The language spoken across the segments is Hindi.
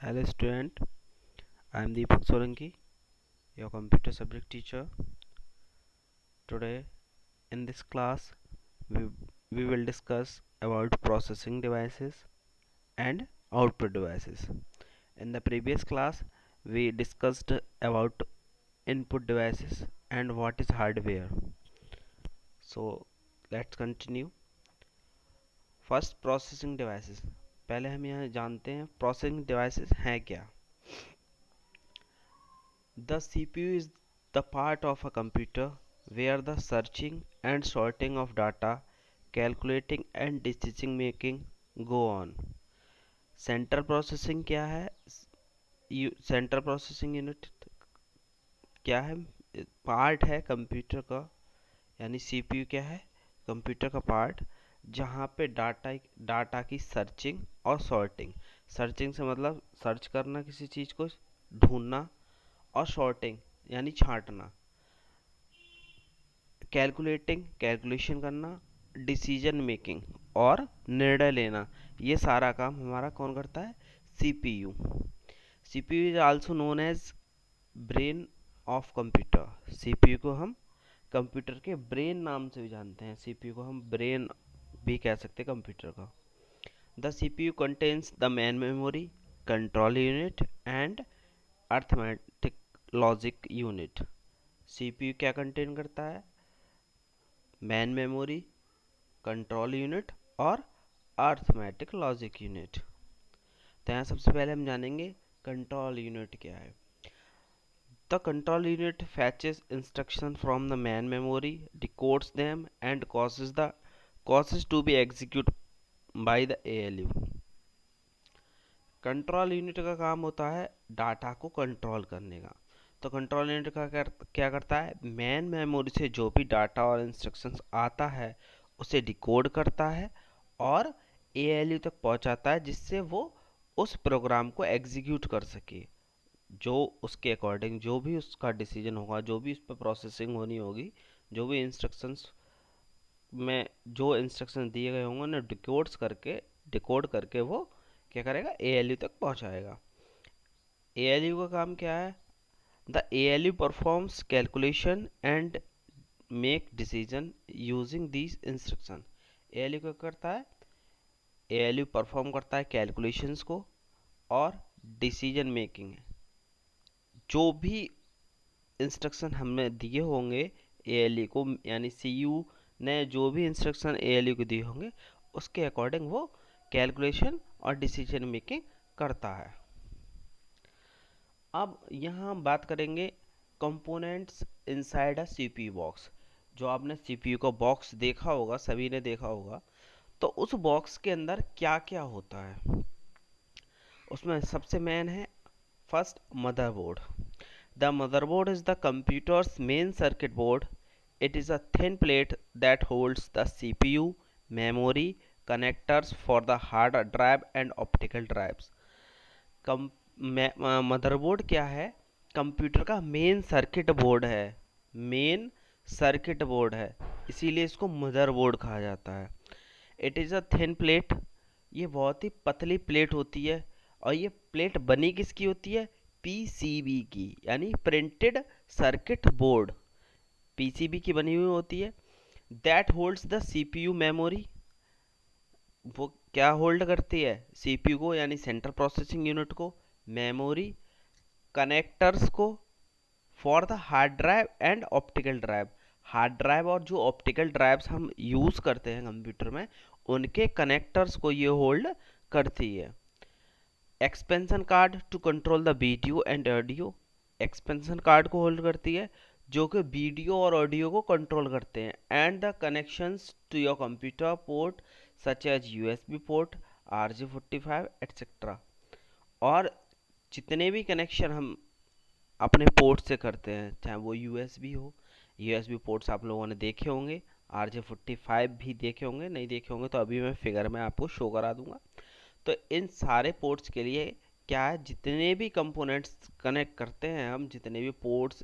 Hello student, I am Deepak Solanki, your computer subject teacher. Today in this class we, we will discuss about processing devices and output devices. In the previous class we discussed about input devices and what is hardware. So let's continue. First processing devices. पहले हम यहाँ जानते हैं processing devices हैं क्या. The CPU is the part of a computer where the searching and sorting of data, calculating and decision making go on. Central processing क्या है? सेंट्रल प्रोसेसिंग यूनिट क्या है? पार्ट है कंप्यूटर का, यानी सीपीयू क्या है? कंप्यूटर का पार्ट, जहाँ पे डाटा की सर्चिंग और सॉर्टिंग. सर्चिंग से मतलब सर्च करना किसी चीज़ को, ढूंढना, और सॉर्टिंग यानी छांटना, कैलकुलेशन करना, डिसीजन मेकिंग और निर्णय लेना, ये सारा काम हमारा कौन करता है? CPU. CPU is also known as brain of computer. CPU को हम कंप्यूटर के ब्रेन नाम से भी जानते हैं. सीपीयू को हम ब्रेन भी कह सकते हैं कंप्यूटर का. The CPU contains the main memory, control unit and arithmetic logic unit. CPU क्या कंटेन करता है? मेन मेमोरी, कंट्रोल यूनिट और अर्थमेटिक लॉजिक यूनिट. तो यहाँ सबसे पहले हम जानेंगे कंट्रोल यूनिट क्या है. The control unit fetches instruction from the main memory, decodes them and causes to be execute by the ALU. Control unit का काम होता है डाटा को कंट्रोल करने का. तो कंट्रोल यूनिट का क्या करता है? मेन मेमोरी से जो भी डाटा और इंस्ट्रक्शंस आता है उसे डिकोड करता है और एएलयू तक पहुंचाता है, जिससे वो उस प्रोग्राम को एग्जीक्यूट कर सके. जो उसके अकॉर्डिंग जो भी उसका डिसीजन होगा, जो भी उस पर प्रोसेसिंग होनी होगी, जो भी इंस्ट्रक्शंस में जो इंस्ट्रक्शन दिए गए होंगे उन्हें डिकोड करके वो क्या करेगा? एएलयू तक पहुंचाएगा. एएलयू का काम क्या है? The ALU performs calculation and make decision using these instruction. ALU क्या करता है? एएलयू परफॉर्म करता है कैलकुलेशंस को और डिसीजन मेकिंग. जो भी इंस्ट्रक्शन हमें दिए होंगे एएलयू को, यानी सीयू ने जो भी इंस्ट्रक्शन एएलयू को दिए होंगे उसके अकॉर्डिंग वो कैलकुलेशन और डिसीजन मेकिंग करता है. अब यहाँ हम बात करेंगे components inside a CPU box. जो आपने सीपीयू का बॉक्स देखा होगा, सभी ने देखा होगा, तो उस बॉक्स के अंदर क्या क्या होता है. उसमें सबसे मेन है first motherboard. The motherboard is the computer's main circuit board. It is a thin plate that holds the CPU, memory, connectors for the hard drive and optical drives. Motherboard क्या है? कंप्यूटर का मेन सर्किट बोर्ड है. मेन सर्किट बोर्ड है, इसीलिए इसको मदरबोर्ड कहा जाता है. It is a thin plate. ये बहुत ही पतली प्लेट होती है और ये प्लेट बनी किसकी होती है? पीसीबी की, यानी प्रिंटेड सर्किट बोर्ड पीसीबी की बनी हुई होती है. That holds the CPU memory. वो क्या होल्ड करती है? सीपीयू को, यानी सेंट्रल प्रोसेसिंग यूनिट को, मेमोरी, कनेक्टर्स को, for the hard drive and optical drive. Hard drive और जो ऑप्टिकल ड्राइव्स हम यूज़ करते हैं कंप्यूटर में, उनके कनेक्टर्स को ये होल्ड करती है. Expansion card to control the video and audio. Expansion card को होल्ड करती है जो कि वीडियो और ऑडियो को कंट्रोल करते हैं. And the connections to your computer port such as USB port, RJ45 etcetera. और जितने भी कनेक्शन हम अपने पोर्ट से करते हैं, चाहे वो यूएसबी हो, यूएसबी पोर्ट्स आप लोगों ने देखे होंगे, RJ45 भी देखे होंगे, नहीं देखे होंगे तो अभी मैं फिगर में आपको शो करा दूंगा. तो इन सारे पोर्ट्स के लिए क्या है? जितने भी कंपोनेंट्स कनेक्ट करते हैं हम, जितने भी पोर्ट्स,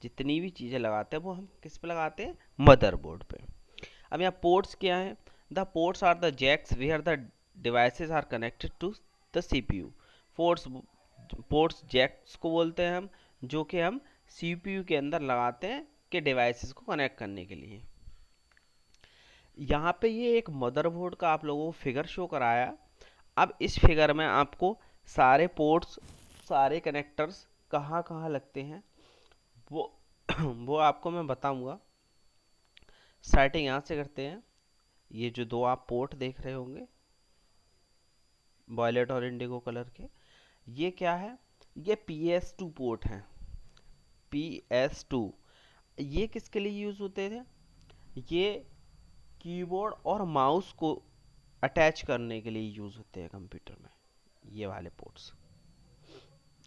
जितनी भी चीज़ें लगाते हैं, वो हम किस पे लगाते हैं? मदरबोर्ड पे. अब यहाँ पोर्ट्स क्या है? The ports are the jacks where the devices are connected to the CPU. Force ports jacks को बोलते हैं हम, जो कि हम सीपीयू के अंदर लगाते हैं कि डिवाइसेस को कनेक्ट करने के लिए। यहाँ पे ये एक मदरबोर्ड का आप लोगों को फिगर शो कराया। अब इस फिगर में आपको सारे पोर्ट्स, सारे कनेक्टर्स कहाँ कहाँ लगते हैं वो वो आपको मैं बताऊंगा। स्टार्टिंग यहाँ से करते हैं। ये जो दो आप पोर्ट देख रहे होंगे वॉयलेट और इंडिगो कलर के, ये क्या है? ये PS2 पोर्ट हैं। PS2 ये किसके लिए यूज होते थे? ये कीबोर्ड और माउस को अटैच करने के लिए यूज होते हैं कंप्यूटर में, ये वाले पोर्ट्स,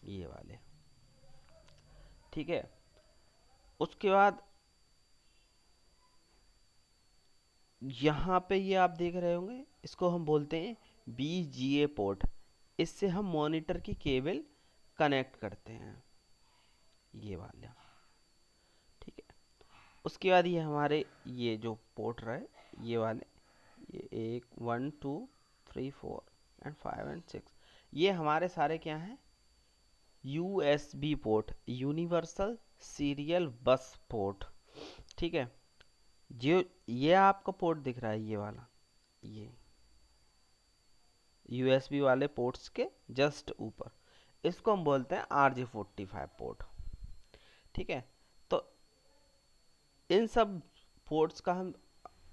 ये वाले। ठीक है, उसके बाद यहाँ पे ये आप देख रहे होंगे, इसको हम बोलते हैं BGA पोर्ट। इससे हम मॉनिटर की केबल कनेक्ट करते हैं, ये वाला। ठीक है, उसके बाद ये हमारे ये जो पोर्ट रहे ये वाले, ये 1 2 3 4 एंड 5 एंड 6, ये हमारे सारे क्या हैं? USB port, universal serial bus port. ठीक है, जो ये आपका पोर्ट दिख रहा है ये वाला, ये USB वाले पोर्ट्स के जस्ट ऊपर, इसको हम बोलते हैं RJ45 पोर्ट। ठीक है, तो इन सब पोर्ट्स का हम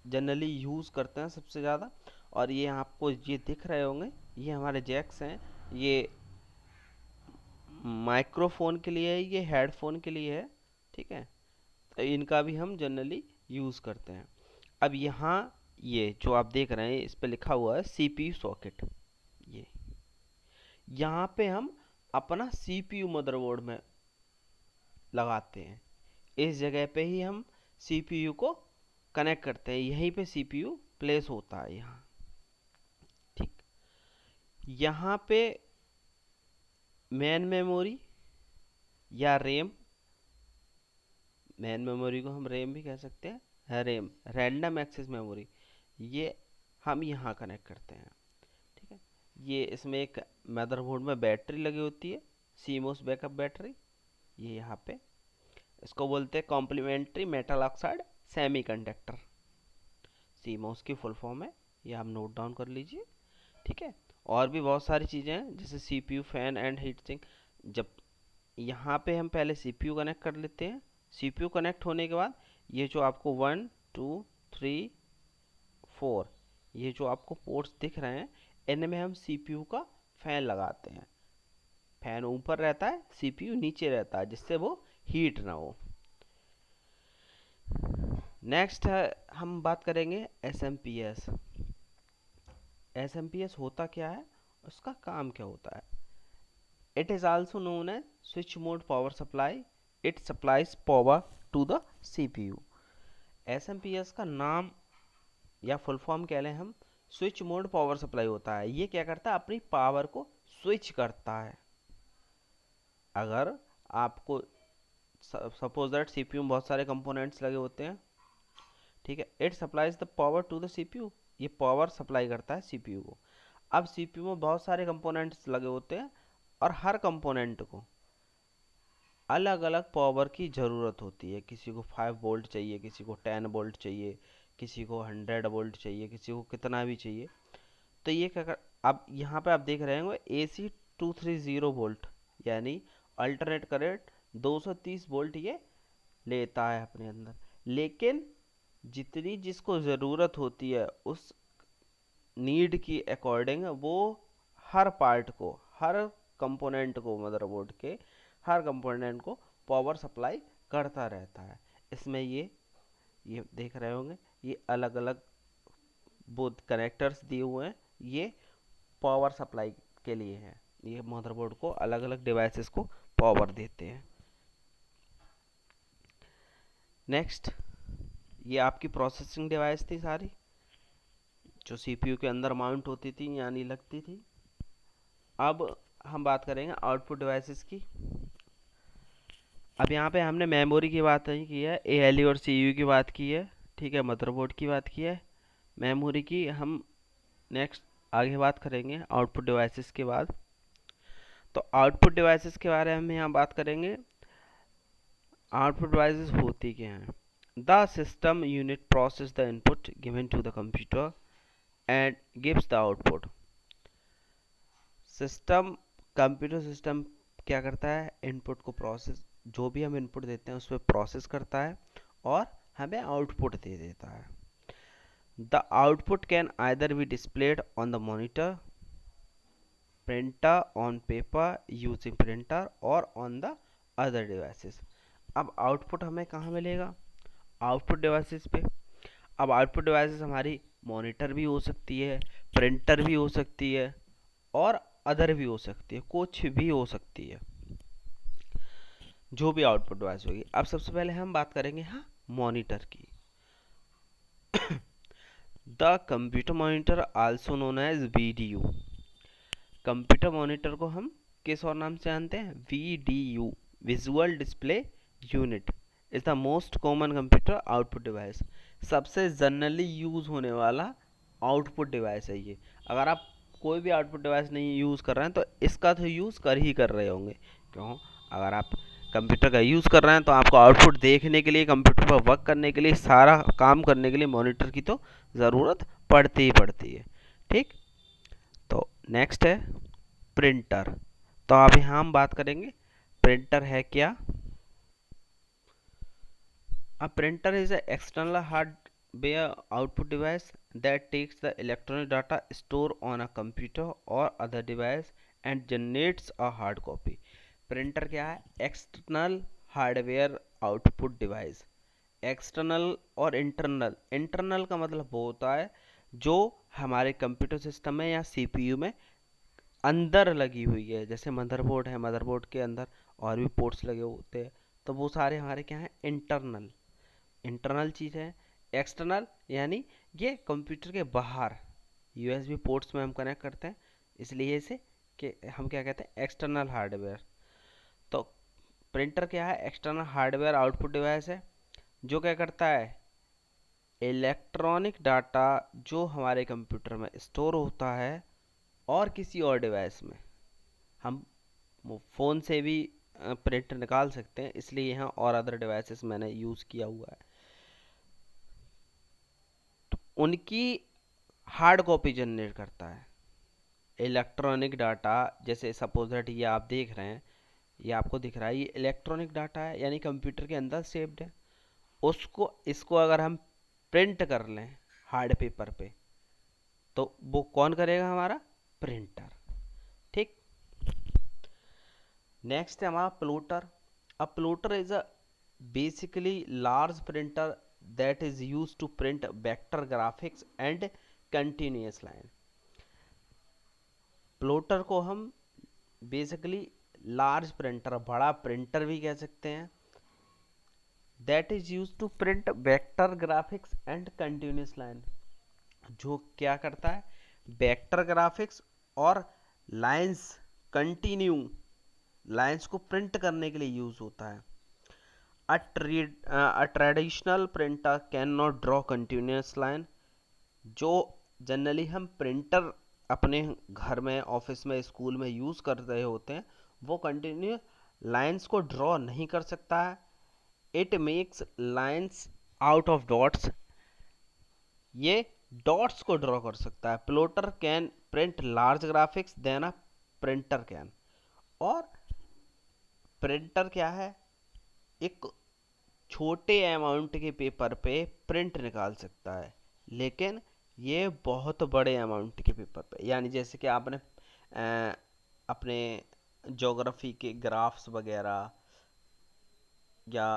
जनरली यूज़ करते हैं सबसे ज़्यादा। और ये आपको ये दिख रहे होंगे, ये हमारे जैक्स हैं। ये माइक्रोफोन के लिए है, ये हेडफोन के लिए है। ठीक है, तो इनका भी हम जनरली यूज़ करते हैं। अब यहाँ ये जो आप देख रहे हैं इस पे लिखा हुआ है CPU सॉकेट। ये यहाँ पे हम अपना CPU मदरबोर्ड में लगाते हैं। इस जगह पे ही हम CPU को कनेक्ट करते हैं, यहीं पे CPU प्लेस होता है यहाँ। ठीक, यहाँ पे मेन मेमोरी या रैम, मेन मेमोरी को हम रैम भी कह सकते हैं, रैम रैंडम एक्सेस मेमोरी, ये हम यहाँ कनेक्ट करते हैं। ठीक है, ये इसमें एक मदरबोर्ड में बैटरी लगी होती है, सीमोस बैकअप बैटरी, ये यहाँ पे। इसको बोलते हैं complementary metal oxide semiconductor, CMOS की फुल फॉर्म है, ये आप नोट डाउन कर लीजिए। ठीक है, और भी बहुत सारी चीज़ें हैं जैसे CPU fan and heat sink. जब यहाँ पे हम पहले CPU कनेक्ट कर लेते हैं, CPU कनेक्ट होने के बाद ये जो आपको 1 2 3 4 ये जो आपको पोर्ट्स दिख रहे हैं, इनमें हम CPU का फैन लगाते हैं। फैन ऊपर रहता है, CPU नीचे रहता है, जिससे वो हीट ना हो। नेक्स्ट है, हम बात करेंगे SMPS। SMPS होता क्या है, उसका काम क्या होता है? It is also known as switch mode power supply. It supplies power to the CPU। SMPS का नाम या फुल फॉर्म कह लें हम, स्विच मोड पावर सप्लाई होता है। ये क्या करता है? अपनी पावर को स्विच करता है। अगर आपको सपोज दैट CPU में बहुत सारे कंपोनेंट्स लगे होते हैं, ठीक है, it supplies the power to the CPU। ये पावर सप्लाई करता है CPU को। अब CPU में बहुत सारे कंपोनेंट्स लगे होते हैं और हर कंपोनेंट को अलग अलग पावर की ज़रूरत होती है। किसी को 5 वोल्ट चाहिए, किसी को 10 वोल्ट चाहिए, किसी को 100 वोल्ट चाहिए, किसी को कितना भी चाहिए। तो ये क्या कर, अब यहाँ पे आप देख रहे होंगे AC 230 वोल्ट, यानी अल्टरनेट करंट 230 वोल्ट ये लेता है अपने अंदर। लेकिन जितनी जिसको ज़रूरत होती है उस नीड की अकॉर्डिंग वो हर पार्ट को, हर कंपोनेंट को, मदरबोर्ड के हर कंपोनेंट को पावर सप्लाई करता रहता है। इसमें ये देख रहे होंगे, ये अलग अलग बोथ कनेक्टर्स दिए हुए हैं, ये पावर सप्लाई के लिए है। ये मदरबोर्ड को अलग अलग डिवाइसेस को पावर देते हैं। नेक्स्ट, ये आपकी प्रोसेसिंग डिवाइस थी सारी, जो CPU के अंदर माउंट होती थी यानी लगती थी। अब हम बात करेंगे आउटपुट डिवाइसेस की। अब यहाँ पे हमने मेमोरी की बात नहीं की है, ALU और CU की बात की है, ठीक है, मदरबोर्ड की बात की है। मेमोरी की हम नेक्स्ट आगे बात करेंगे आउटपुट डिवाइसेस के बाद। तो आउटपुट डिवाइसेस के बारे में हम यहाँ बात करेंगे। आउटपुट डिवाइसेस होती क्या हैं? The system unit process the input given to the computer and gives the output. System, computer system क्या करता है? इनपुट को प्रोसेस, जो भी हम इनपुट देते हैं उस पर प्रोसेस करता है और हमें आउटपुट दे देता है। The output can either be displayed on the monitor, printer, on paper using printer और ऑन द अदर डिवाइसेस। अब आउटपुट हमें कहाँ मिलेगा? आउटपुट डिवाइसेस पे। अब आउटपुट डिवाइसेस हमारी मॉनिटर भी हो सकती है, प्रिंटर भी हो सकती है और अदर भी हो सकती है, कुछ भी हो सकती है, जो भी आउटपुट डिवाइस होगी। अब सबसे पहले हम बात करेंगे हाँ मॉनिटर की। The computer monitor also known as VDU। Computer monitor को हम किस और नाम से जानते हैं? VDU, visual display unit, is the most common computer output device. सबसे जनरली यूज होने वाला आउटपुट डिवाइस है ये। अगर आप कोई भी आउटपुट डिवाइस नहीं यूज़ कर रहे हैं तो इसका तो यूज़ कर ही कर रहे होंगे। क्यों? अगर आप कंप्यूटर का यूज़ कर रहे हैं तो आपको आउटपुट देखने के लिए, कंप्यूटर पर वर्क करने के लिए, सारा काम करने के लिए मॉनिटर की तो ज़रूरत पड़ती ही पड़ती है। ठीक, तो नेक्स्ट है प्रिंटर। तो अब यहाँ हम बात करेंगे प्रिंटर है क्या। A printer is an external hardware output device that takes the electronic data stored on a computer or other device and generates a hard copy. Printer क्या है? External hardware output device। External और इंटरनल। इंटरनल का मतलब वो होता है जो हमारे कंप्यूटर सिस्टम में या सीपीयू में अंदर लगी हुई है। जैसे मदरबोर्ड है, मदरबोर्ड के अंदर और भी पोर्ट्स लगे होते हैं, तो वो सारे हमारे क्या हैं? इंटरनल, इंटरनल चीज़ है। एक्सटर्नल यानी ये कंप्यूटर के बाहर USB पोर्ट्स में हम कनेक्ट करते हैं, इसलिए इसे कि हम क्या कहते हैं? External hardware. तो प्रिंटर क्या है? एक्सटर्नल हार्डवेयर आउटपुट डिवाइस है जो क्या करता है? इलेक्ट्रॉनिक डाटा जो हमारे कंप्यूटर में स्टोर होता है और किसी और डिवाइस में, हम फ़ोन से भी प्रिंट निकाल सकते हैं, इसलिए यहाँ और अदर डिवाइसेस मैंने यूज़ किया हुआ है। उनकी हार्ड कॉपी जनरेट करता है। इलेक्ट्रॉनिक डाटा, जैसे सपोज दैट ये आप देख रहे हैं, ये आपको दिख रहा है, ये इलेक्ट्रॉनिक डाटा है यानी कंप्यूटर के अंदर सेव्ड है। उसको, इसको अगर हम प्रिंट कर लें हार्ड पेपर पे, तो वो कौन करेगा? हमारा प्रिंटर। ठीक, नेक्स्ट है हमारा plotter. A plotter is a basically large printer that is used to print vector graphics and continuous line। Plotter को हम बेसिकली लार्ज प्रिंटर, बड़ा प्रिंटर भी कह सकते हैं, that is use to print vector graphics and continuous line. जो क्या करता है? वेक्टर ग्राफिक्स और लाइंस, कंटिन्यू लाइंस को प्रिंट करने के लिए यूज होता है। A traditional printer cannot draw continuous line। जो जनरली हम प्रिंटर अपने घर में, ऑफिस में, स्कूल में यूज़ कर रहे होते हैं, वो कंटिन्यू लाइंस को ड्रॉ नहीं कर सकता है। It makes lines out of dots. ये डॉट्स को ड्रॉ कर सकता है। Plotter can print large graphics then a printer can. और प्रिंटर क्या है? एक छोटे अमाउंट के पेपर पे प्रिंट निकाल सकता है, लेकिन ये बहुत बड़े अमाउंट के पेपर पे, यानी जैसे कि आपने अपने ज्योग्राफी के ग्राफ्स वगैरह या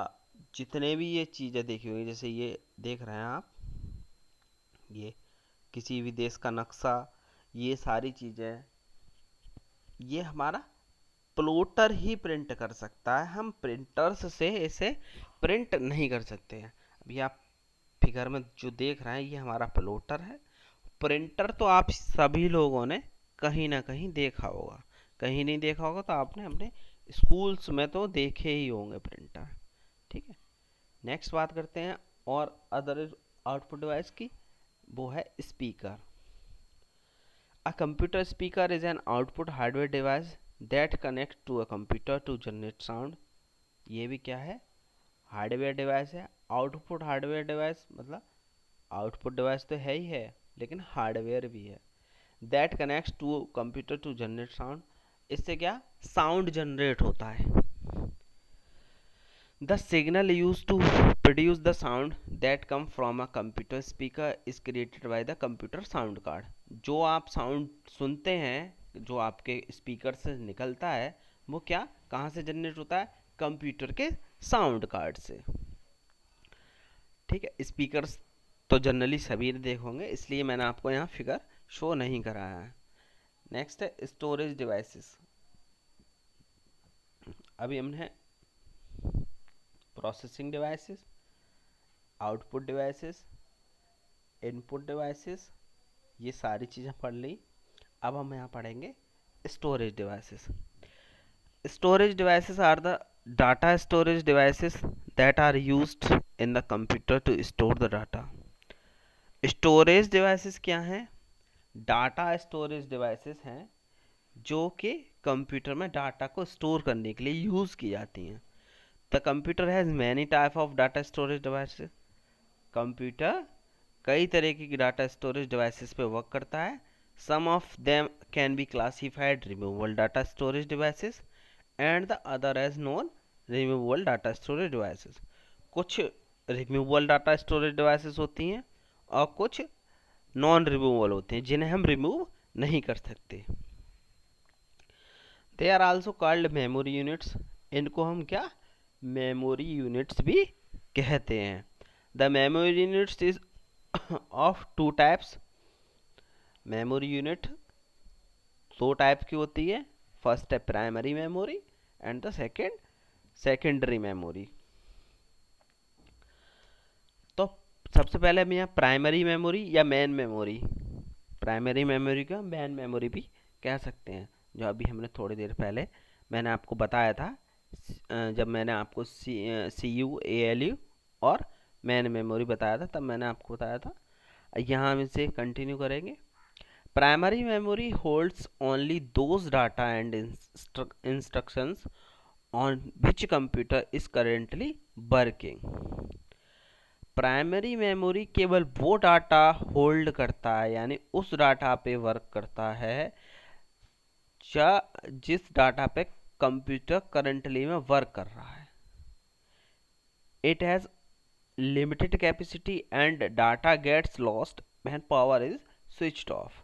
जितने भी ये चीज़ें देखी हुई, जैसे ये देख रहे हैं आप, ये किसी भी देश का नक्शा, ये सारी चीज़ें ये हमारा प्लोटर ही प्रिंट कर सकता है। हम प्रिंटर्स से इसे प्रिंट नहीं कर सकते हैं। अभी आप फिगर में जो देख रहे हैं ये हमारा प्लोटर है। प्रिंटर तो आप सभी लोगों ने कहीं ना कहीं देखा होगा, कहीं नहीं देखा होगा तो आपने अपने स्कूल्स में तो देखे ही होंगे प्रिंटर। ठीक है, नेक्स्ट बात करते हैं और अदर आउटपुट डिवाइस की, वो है speaker. A computer speaker is an output hardware device that connect to a computer to generate sound. ये भी क्या है, हार्डवेयर डिवाइस है। आउटपुट हार्डवेयर डिवाइस मतलब आउटपुट डिवाइस तो है ही है, लेकिन हार्डवेयर भी है। That connects to computer to generate sound. इससे क्या साउंड जनरेट होता है। The signal use to produce the sound that come from a computer speaker is created by the computer sound card. जो आप साउंड सुनते हैं, जो आपके स्पीकर से निकलता है, वो क्या कहाँ से जनरेट होता है, कंप्यूटर के साउंड कार्ड से। ठीक है, स्पीकर्स तो जनरली सभी ने देखे होंगे, इसलिए मैंने आपको यहाँ फिगर शो नहीं कराया है। नेक्स्ट है स्टोरेज डिवाइसेस। अभी हमने processing devices, output devices, input devices, ये सारी चीज़ें पढ़ ली। अब हम यहाँ पढ़ेंगे storage devices. Storage devices are the data storage devices that are used in the computer to store the data. Storage devices क्या हैं, डाटा स्टोरेज डिवाइसेस हैं जो कि कंप्यूटर में डाटा को स्टोर करने के लिए यूज़ की जाती हैं। The computer has many type of data storage devices. Computer कई तरह की डाटा स्टोरेज डिवाइसेस पे वर्क करता है। Some of them can be classified removable data storage devices and the other as non removable data storage devices. कुछ रिमूवेबल डाटा स्टोरेज डिवाइसेस होती हैं और कुछ नॉन रिमूवेबल होते हैं जिन्हें हम रिमूव नहीं कर सकते। They are also called memory units. इनको हम क्या मेमोरी यूनिट्स भी कहते हैं। The memory units is of two types. Memory unit दो टाइप की होती है। फर्स्ट है primary memory and the second secondary memory. तो सबसे पहले हम यहाँ प्राइमरी मेमोरी या मेन मेमोरी, प्राइमरी मेमोरी का मेन मेमोरी भी कह सकते हैं, जो अभी हमने थोड़ी देर पहले मैंने आपको बताया था, जब मैंने आपको CU ALU और मेन मेमोरी बताया था, तब मैंने आपको बताया था। यहाँ हम इसे कंटिन्यू करेंगे। Primary memory holds only those data and instructions on which computer is currently working. Primary memory केवल वो डाटा होल्ड करता है, यानी उस डाटा पे वर्क करता है जिस डाटा पे कंप्यूटर करंटली में वर्क कर रहा है। It has limited capacity and data gets lost when power is switched off.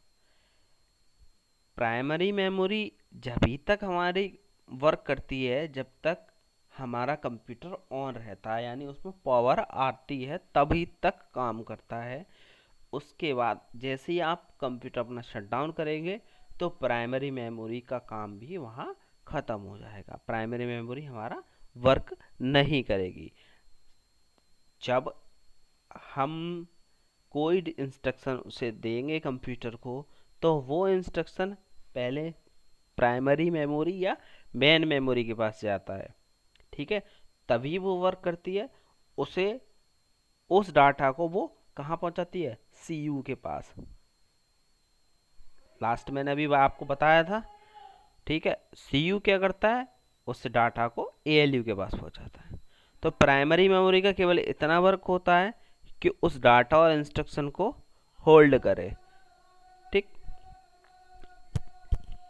Primary memory जब तक हमारी वर्क करती है, जब तक हमारा कंप्यूटर ऑन रहता है, यानी उसमें पावर आती है, तभी तक काम करता है। उसके बाद जैसे ही आप कंप्यूटर अपना शट डाउन करेंगे तो प्राइमरी मेमोरी का काम भी वहाँ ख़त्म हो जाएगा। प्राइमरी मेमोरी हमारा वर्क नहीं करेगी। जब हम कोई इंस्ट्रक्शन उसे देंगे कंप्यूटर को, तो वो इंस्ट्रक्शन पहले प्राइमरी मेमोरी या मेन मेमोरी के पास जाता है। ठीक है, तभी वो वर्क करती है। उसे उस डाटा को वो कहाँ पहुंचाती है, CU के पास। लास्ट मैंने अभी आपको बताया था। ठीक है, CU क्या करता है, उस डाटा को ALU के पास पहुंचाता है। तो प्राइमरी मेमोरी का केवल इतना वर्क होता है कि उस डाटा और इंस्ट्रक्शन को होल्ड करे। ठीक,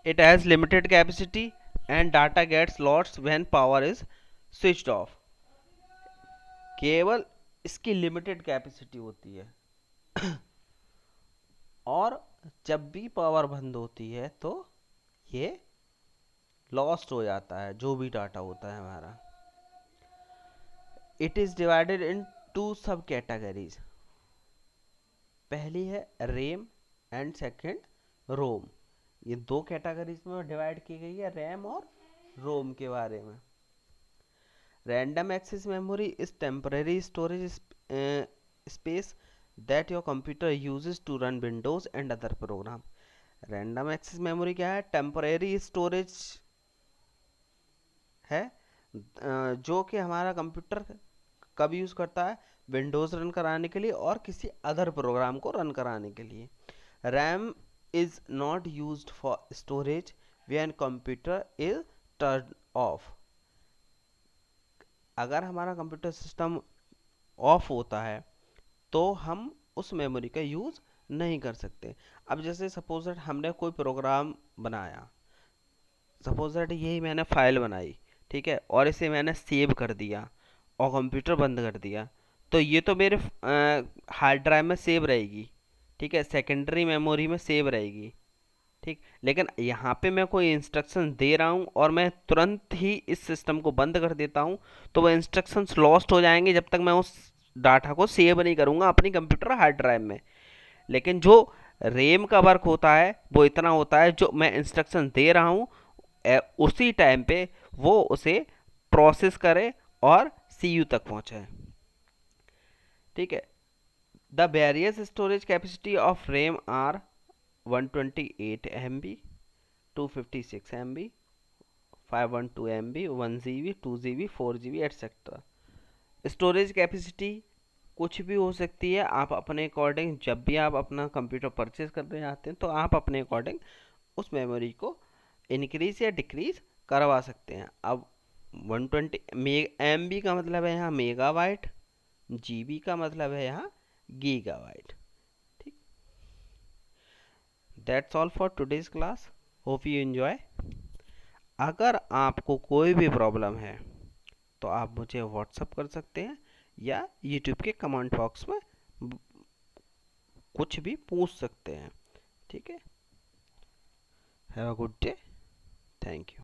it has limited capacity and data gets lost when power is switched off. केवल इसकी लिमिटेड कैपेसिटी होती है और जब भी पावर बंद होती है तो ये लॉस्ट हो जाता है, जो भी डाटा होता है हमारा। It is divided into sub categories. पहली है रैम एंड सेकंड रोम। ये दो कैटेगरीज में डिवाइड की गई है, रैम और रोम के बारे में। Random access memory is temporary storage space that your computer uses to run Windows and other program. Random access memory क्या है, टेम्पररी स्टोरेज है, जो कि हमारा कंप्यूटर कब यूज़ करता है, विंडोज़ रन कराने के लिए और किसी अदर प्रोग्राम को रन कराने के लिए। RAM is not used for storage when computer is turn off. अगर हमारा कंप्यूटर सिस्टम ऑफ होता है तो हम उस मेमोरी का यूज़ नहीं कर सकते। अब जैसे सपोज दैट हमने कोई प्रोग्राम बनाया, सपोज दैट यही मैंने फाइल बनाई, ठीक है, और इसे मैंने सेव कर दिया और कंप्यूटर बंद कर दिया, तो ये तो मेरे हार्ड ड्राइव में सेव रहेगी, ठीक है, सेकेंडरी मेमोरी में सेव रहेगी, ठीक। लेकिन यहाँ पे मैं कोई इंस्ट्रक्शन दे रहा हूँ और मैं तुरंत ही इस सिस्टम को बंद कर देता हूँ, तो वो इंस्ट्रक्शंस लॉस्ट हो जाएंगे जब तक मैं उस डाटा को सेव नहीं करूँगा अपनी कंप्यूटर हार्ड ड्राइव में। लेकिन जो रेम का वर्क होता है वो इतना होता है, जो मैं इंस्ट्रक्शन दे रहा हूँ उसी टाइम पे वो उसे प्रोसेस करे और सीयू तक पहुँचे, ठीक है। The various storage capacity of RAM are 128 MB, 256 MB, 512 MB, 1 GB, 2 GB, 4 GB etcetera. Storage capacity कुछ भी हो सकती है, आप अपने अकॉर्डिंग जब भी आप अपना कंप्यूटर परचेज करने जाते हैं तो आप अपने अकॉर्डिंग उस मेमोरी को इंक्रीज या डिक्रीज करवा सकते हैं। अब 120 MB का मतलब है यहाँ मेगाबाइट, GB का मतलब है यहाँ गीगाबाइट, ठीक। That's all for today's class, hope you enjoy. अगर आपको कोई भी प्रॉब्लम है तो आप मुझे व्हाट्सअप कर सकते हैं या यूट्यूब के कमेंट बॉक्स में कुछ भी पूछ सकते हैं, ठीक है। Have a good day, thank you.